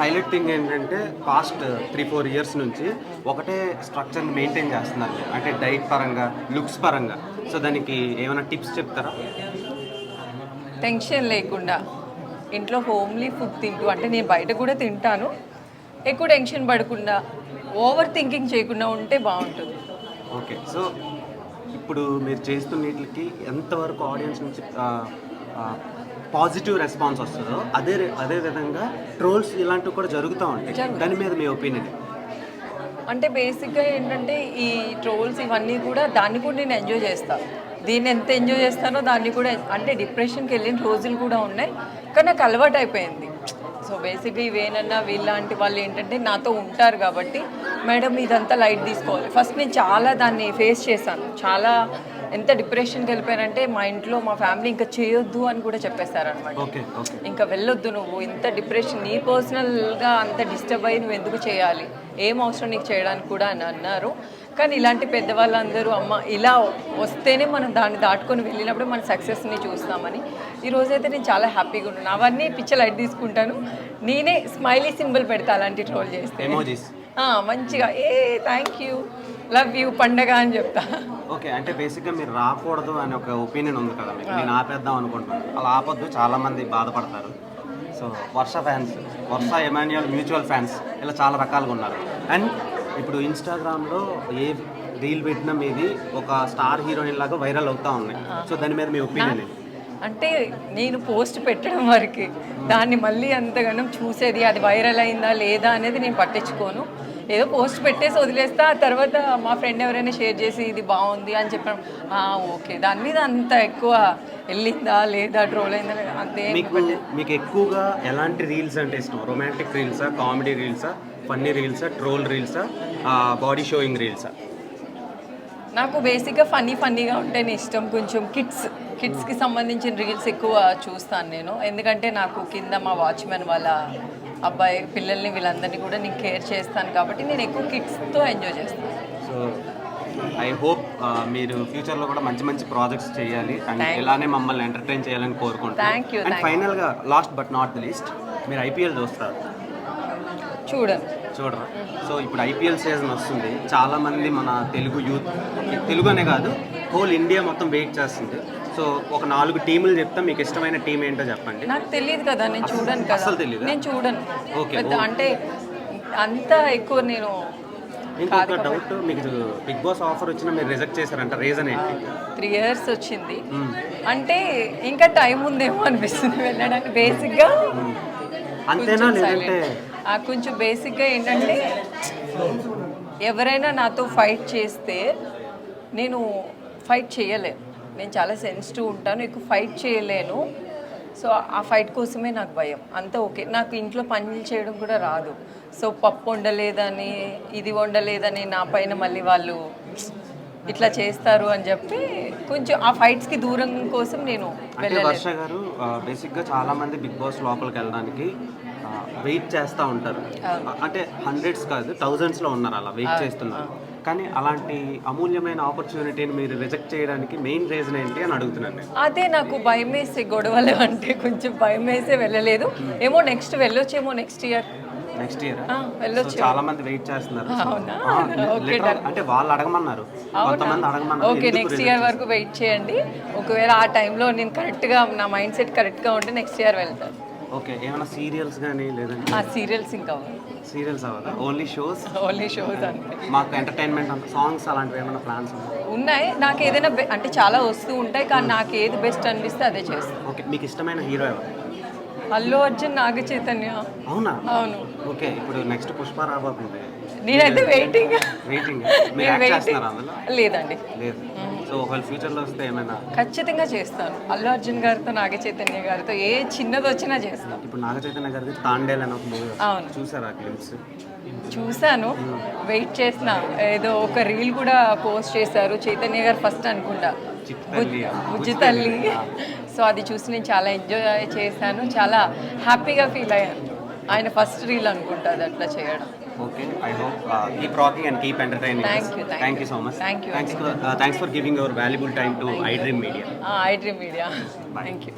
Highlight thing ఏంటంటే past 3-4 years నుంచి ఒకటే స్ట్రక్చర్ని మెయింటైన్ చేస్తున్నారు. అంటే డైట్ పరంగా, లుక్స్ పరంగా. సో దానికి ఏమైనా టిప్స్ చెప్తారా? టెన్షన్ లేకుండా ఇంట్లో హోమ్లీ ఫుడ్ తింటూ, అంటే నేను బయట కూడా తింటాను, ఎక్కువ టెన్షన్ పడకుండా ఓవర్ థింకింగ్ చేయకుండా ఉంటే బాగుంటుంది. ఓకే. సో ఇప్పుడు మీరు చేస్తున్నట్లకి ఎంతవరకు ఆడియన్స్ నుంచి పాజిటివ్ రెస్పాన్స్ వస్తుందో అదే విధంగా ట్రోల్స్ ఇలాంటివి కూడా జరుగుతూ ఉంటాయి. దాని మీద మీ ఒపీనియన్? అంటే బేసిక్గా ఏంటంటే ఈ ట్రోల్స్ ఇవన్నీ కూడా దాన్ని కూడా నేను ఎంజాయ్ చేస్తాను. దీన్ని ఎంత ఎంజాయ్ చేస్తానో దాన్ని కూడా, అంటే డిప్రెషన్కి వెళ్ళిన రోజులు కూడా ఉన్నాయి, కానీ నాకు అలవాటు అయిపోయింది. సో బేసిక్గా ఇవేనన్నా వీళ్ళంటి వాళ్ళు ఏంటంటే నాతో ఉంటారు కాబట్టి, మేడం ఇదంతా లైట్ తీసుకోవాలి. ఫస్ట్ నేను చాలా దాన్ని ఫేస్ చేశాను. చాలా ఎంత డిప్రెషన్కి వెళ్ళిపోయానంటే మా ఇంట్లో మా ఫ్యామిలీ ఇంకా చేయొద్దు అని కూడా చెప్పేశారనమాట. ఇంకా వెళ్ళొద్దు, నువ్వు ఇంత డిప్రెషన్, నీ పర్సనల్గా అంత డిస్టర్బ్ అయ్యి నువ్వు ఎందుకు చేయాలి, ఏం అవసరం నీకు చేయడానికి కూడా అని అన్నారు. కానీ ఇలాంటి పెద్దవాళ్ళందరూ అమ్మ ఇలా వస్తేనే మనం దాన్ని దాటుకొని వెళ్ళినప్పుడు మన సక్సెస్ని చూస్తామని ఈరోజైతే నేను చాలా హ్యాపీగా ఉన్నాను. అవన్నీ పిక్చర్ లైట్ తీసుకుంటాను. నేనే స్మైలీ సింబల్ పెడతా అలాంటి ట్రోల్ చేస్తే, మంచిగా థ్యాంక్ యూ, లవ్ యూ, పండగ అని చెప్తా. ఓకే. అంటే బేసిక్గా మీరు రాకూడదు అని ఒక ఒపీనియన్ ఉంది కదా, నేను ఆపేద్దాం అనుకుంటున్నాను. అలా ఆపొద్దు, చాలామంది బాధపడతారు. సో వర్ష ఫ్యాన్స్, వర్ష ఎమాన్యుయల్ మ్యూచువల్ ఫ్యాన్స్ ఇలా చాలా రకాలుగా ఉన్నారు. అండ్ ఇప్పుడు ఇన్స్టాగ్రామ్లో ఏ రీల్ పెట్టినా మీది ఒక స్టార్ హీరోయిన్ లాగా వైరల్ అవుతూ ఉన్నాయి. సో దాని మీద మీ ఒపీనియన్? అంటే నేను పోస్ట్ పెట్టడం వరకు దాన్ని మళ్ళీ అంతగానం చూసేది, అది వైరల్ అయిందా లేదా అనేది నేను పట్టించుకోను. ఏదో పోస్ట్ పెట్టేసి వదిలేస్తా. ఆ తర్వాత మా ఫ్రెండ్ ఎవరైనా షేర్ చేసి ఇది బాగుంది అని చెప్పడం, ఓకే, దాని మీద అంత ఎక్కువ వెళ్ళిందా లేదా, ట్రోల్ అయిందా లేదా అంతే. మీకు ఎక్కువగా ఎలాంటి రీల్స్ అంటే ఇష్టం? రొమాంటిక్ రీల్సా, కామెడీ రీల్సా, ఫన్నీ రీల్సా, ట్రోల్ రీల్సా, బాడీ షోయింగ్ రీల్సా? నాకు బేసిక్గా ఫన్నీగా ఉంటేనే ఇష్టం. కొంచెం కిడ్స్కి సంబంధించిన రీల్స్ ఎక్కువ చూస్తాను నేను. ఎందుకంటే నాకు కింద మా వాచ్మెన్ వాళ్ళ అబ్బాయి పిల్లల్ని వీళ్ళందరినీ కూడా నేను కేర్ చేస్తాను కాబట్టి నేను ఎక్కువ కిడ్స్తో ఎంజాయ్ చేస్తాను. సో ఐ హోప్ మీరు ఫ్యూచర్లో కూడా మంచి మంచి ప్రాజెక్ట్స్ చేయాలి అండ్ ఇలానే మమ్మల్ని ఎంటర్టైన్ చేయాలని కోరుకుంటున్నాను. Thank you. అండ్ ఫైనల్గా last but not the least, మీరు ఐపీఎల్ చూస్తారు? చూడరా? సో ఇప్పుడు ఐపీఎల్ సీజన్ వస్తుంది. చాలామంది మన తెలుగు యూత్, తెలుగు అనే కాదు హోల్ ఇండియా మొత్తం వెయిట్ చేస్తుంది. సో ఒక 4 టీములు చెప్తా, మీకు ఇష్టమైన టీం ఏంటో చెప్పండి. నాకు తెలియదు కదా, నేను చూడను కదా. అసలు తెలియదు? నేను చూడను. ఓకే. అంటే అంత ఎక్కువ నేను. ఇంకొక డౌట్, మీకు బిగ్ బాస్ ఆఫర్ వచ్చినా మీరు రిజెక్ట్ చేశారంట, రీజన్ ఏంటి? 3 years వచ్చింది అంటే ఇంకా టైం ఉందేమో అనిపిస్తుంది వెళ్ళడానికి. బేసిక్గా అంతేనా? లేదంటే కొంచెం బేసిక్గా ఏంటంటే ఎవరైనా నాతో ఫైట్ చేస్తే నేను ఫైట్ చేయలేను. నేను చాలా సెన్సిటివ్ ఉంటాను, ఎక్కువ ఫైట్ చేయలేను. సో ఆ ఫైట్ కోసమే నాకు భయం. అంతా ఓకే. నాకు ఇంట్లో పనులు చేయడం కూడా రాదు. సో పప్పు వండలేదని, ఇది వండలేదని నా పైన మళ్ళీ వాళ్ళు ఇట్లా చేస్తారు అని చెప్పి కొంచెం ఆ ఫైట్స్కి దూరం కోసం నేను వెళ్ళలేదు. వర్ష గారు బేసిక్గా చాలామంది బిగ్ బాస్ లోపలికి వెళ్ళడానికి వెయిట్ చేస్తూ ఉంటారు. అంటే హండ్రెడ్స్ కాదు, థౌజండ్స్లో ఉన్నారు అలా వెయిట్ చేస్తున్నారు. కానీ అలాంటి అమూల్యమైన ఆపర్చునిటీని మీరు రిజెక్ట్ చేయడానికి మెయిన్ రీజన్ ఏంటి అని అడుగుతున్నాను. అదే నాకు భయం వేసే, గొడవలు అంటే కొంచెం భయం వేసే వెళ్ళలేదు. ఏమో నెక్స్ట్ వెళ్ళొచ్చేమో నెక్స్ట్ ఇయర్ వెళ్ళొచ్చు. చాలా మంది వెయిట్ చేస్తున్నారు. అంటే వాళ్ళు అడగమన్నారు, కొంతమంది అడగమన్నారు. ఓకే, నెక్స్ట్ ఇయర్ వరకు వెయిట్ చేయండి. ఒకవేళ ఆ టైంలో నేను కరెక్ట్గా, నా మైండ్ సెట్ కరెక్ట్గా ఉంటే నెక్స్ట్ ఇయర్ వెళ్తాను. ఓకే. ఏమైనా సీరియల్స్ కానీ లేదంటే? సీరియల్స్ ఇంకా సీరియల్స్ అవ్వదా? ఓన్లీ షోస్ అంతే. మాకు ఎంటర్టైన్మెంట్ అంత సాంగ్స్ అలాంటివి ఏమైనా ప్లాన్స్ ఉన్నాయి? నాకు ఏదైనా అంటే చాలా వస్తూ ఉంటాయి, కానీ నాకు ఏది బెస్ట్ అనిపిస్తే అదే చేస్తాను. ఓకే. మీకు ఇష్టమైన హీరో ఎవరు? అల్లు అర్జున్, నాగ చైతన్య. అవునా? అవును. ఓకే. ఇప్పుడు నెక్స్ట్ పుష్ప రాబోతుంది. నేనైతే వెయిటింగ్. లేదండి, లేదు. సో ఒకవేళ ఫ్యూచర్లో వస్తే ఏమైనా? ఖచ్చితంగా చేస్తాను. అల్లు అర్జున్ గారితో, నాగ చైతన్య గారితో ఏ చిన్నది వచ్చినా చేస్తాను. ఇప్పుడు నాగ చైతన్య గారిది తాండేల్ అని ఒక మూవీ, అవును, చూసారా? క్లిప్స్ చూశాను, వెయిట్ చేసిన. ఏదో ఒక రీల్ కూడా పోస్ట్ చేశారు చైతన్య గారు ఫస్ట్ అనుకుంటా, బుజ్జి తల్లి. సో అది చూసి నేను చాలా ఎంజాయ్ చేశాను, చాలా హ్యాపీగా ఫీల్ అయ్యాను. ఆయన ఫస్ట్ రీల్ అనుకుంటా అది అట్లా చేయడం. Okay, I hope keep rocking and keep entertaining us. Thank you so much. Thank you. Thanks for giving your valuable time to iDream Media. iDream Media. Bye. Thank you.